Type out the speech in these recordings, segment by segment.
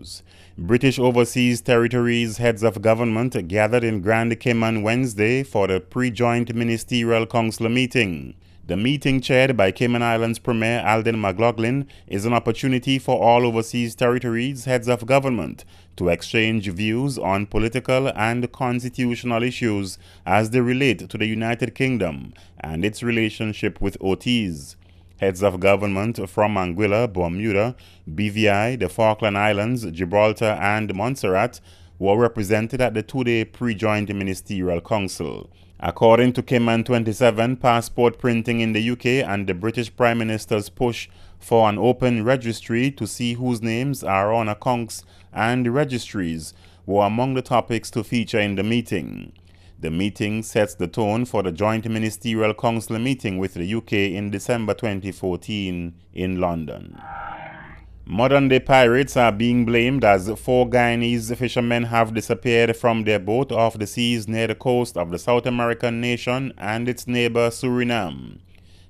news. British Overseas Territories heads of government gathered in Grand Cayman Wednesday for the pre-joint ministerial council meeting. The meeting, chaired by Cayman Islands Premier Alden McLaughlin, is an opportunity for all overseas territories heads of government to exchange views on political and constitutional issues as they relate to the United Kingdom and its relationship with OTs. Heads of government from Anguilla, Bermuda, BVI, the Falkland Islands, Gibraltar, and Montserrat were represented at the two-day pre-joint ministerial council. According to Cayman 27, passport printing in the UK and the British Prime Minister's push for an open registry to see whose names are on accounts and registries were among the topics to feature in the meeting. The meeting sets the tone for the joint ministerial council meeting with the UK in December 2014 in London. Modern-day pirates are being blamed as 4 Guyanese fishermen have disappeared from their boat off the seas near the coast of the South American nation and its neighbor Suriname.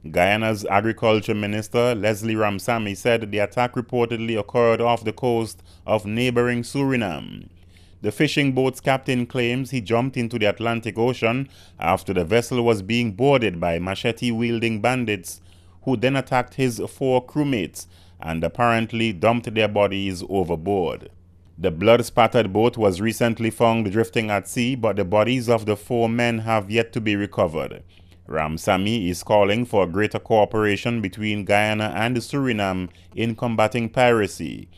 Guyana's Agriculture Minister Leslie Ramsamy said the attack reportedly occurred off the coast of neighboring Suriname. The fishing boat's captain claims he jumped into the Atlantic Ocean after the vessel was being boarded by machete-wielding bandits who then attacked his 4 crewmates and apparently dumped their bodies overboard. The blood-spattered boat was recently found drifting at sea, but the bodies of the 4 men have yet to be recovered. Ramsamy is calling for greater cooperation between Guyana and Suriname in combating piracy.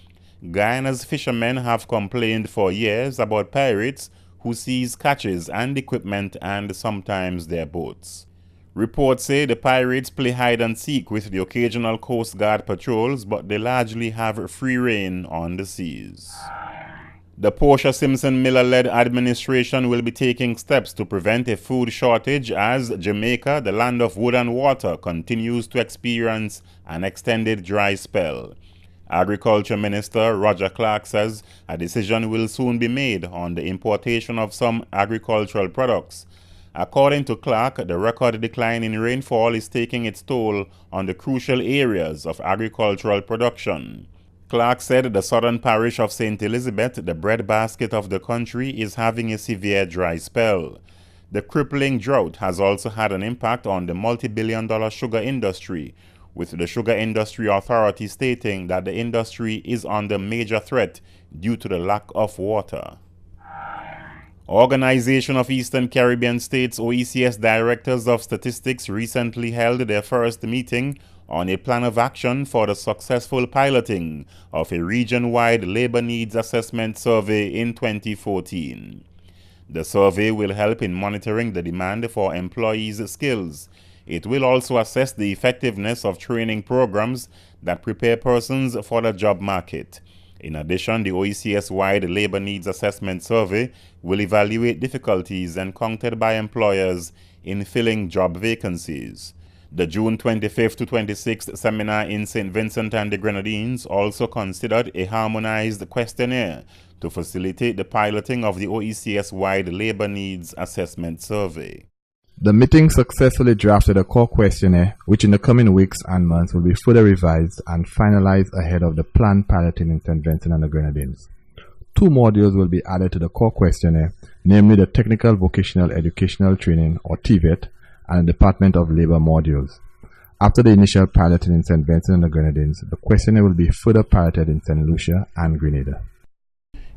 Guyana's fishermen have complained for years about pirates who seize catches and equipment and sometimes their boats. Reports say the pirates play hide-and-seek with the occasional Coast Guard patrols, but they largely have free rein on the seas. The Portia Simpson Miller-led administration will be taking steps to prevent a food shortage as Jamaica, the land of wood and water, continues to experience an extended dry spell. Agriculture Minister Roger Clark says a decision will soon be made on the importation of some agricultural products. According to Clark, the record decline in rainfall is taking its toll on the crucial areas of agricultural production. Clark said the southern parish of St. Elizabeth, the breadbasket of the country, is having a severe dry spell. The crippling drought has also had an impact on the multi-billion-dollar sugar industry, with the Sugar Industry Authority stating that the industry is under major threat due to the lack of water. Organization of Eastern Caribbean States OECS Directors of Statistics recently held their first meeting on a plan of action for the successful piloting of a region-wide labor needs assessment survey in 2014. The survey will help in monitoring the demand for employees' skills. It will also assess the effectiveness of training programs that prepare persons for the job market. In addition, the OECS-wide Labor Needs Assessment Survey will evaluate difficulties encountered by employers in filling job vacancies. The June 25th to 26th seminar in St. Vincent and the Grenadines also considered a harmonized questionnaire to facilitate the piloting of the OECS-wide Labor Needs Assessment Survey. The meeting successfully drafted a core questionnaire, which in the coming weeks and months will be further revised and finalized ahead of the planned piloting in St. Vincent and the Grenadines. 2 modules will be added to the core questionnaire, namely the Technical Vocational Educational Training, or TVET, and the Department of Labor modules. After the initial piloting in St. Vincent and the Grenadines, the questionnaire will be further piloted in St. Lucia and Grenada.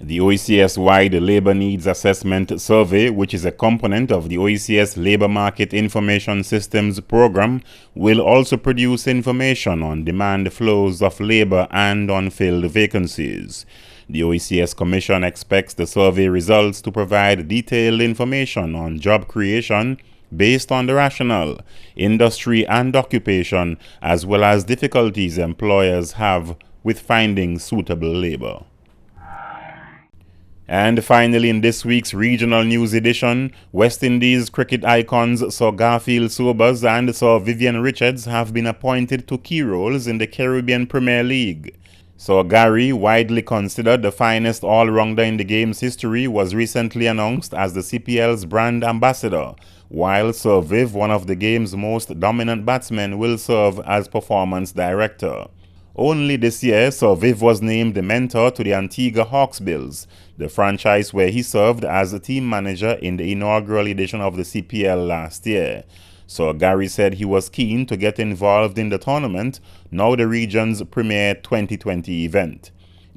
The OECS-wide Labor Needs Assessment Survey, which is a component of the OECS Labor Market Information Systems program, will also produce information on demand flows of labor and unfilled vacancies. The OECS Commission expects the survey results to provide detailed information on job creation based on the rationale, industry and occupation, as well as difficulties employers have with finding suitable labor. And finally, in this week's regional news edition, West Indies cricket icons Sir Garfield Sobers and Sir Vivian Richards have been appointed to key roles in the Caribbean Premier League. Sir Gary, widely considered the finest all-rounder in the game's history, was recently announced as the CPL's brand ambassador, while Sir Viv, one of the game's most dominant batsmen, will serve as performance director. Only this year, Sir Viv was named the mentor to the Antigua Hawksbills, the franchise where he served as a team manager in the inaugural edition of the CPL last year. Sir Gary said he was keen to get involved in the tournament, now the region's premier 2020 event.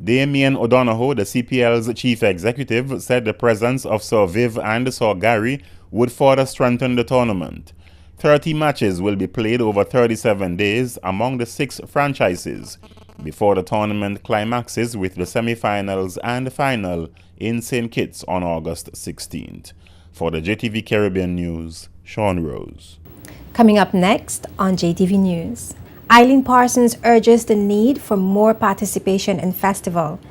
Damien O'Donoghue, the CPL's chief executive, said the presence of Sir Viv and Sir Gary would further strengthen the tournament. 30 matches will be played over 37 days among the 6 franchises before the tournament climaxes with the semi-finals and final in St. Kitts on August 16th. For the JTV Caribbean News, Sean Rose. Coming up next on JTV News, Eileen Parsons urges the need for more participation in festival.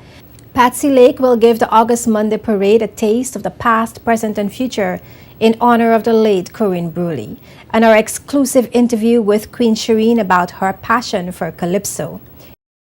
Patsy Lake will give the August Monday parade a taste of the past, present, and future in honor of the late Corinne Bruley, and our exclusive interview with Queen Shireen about her passion for calypso.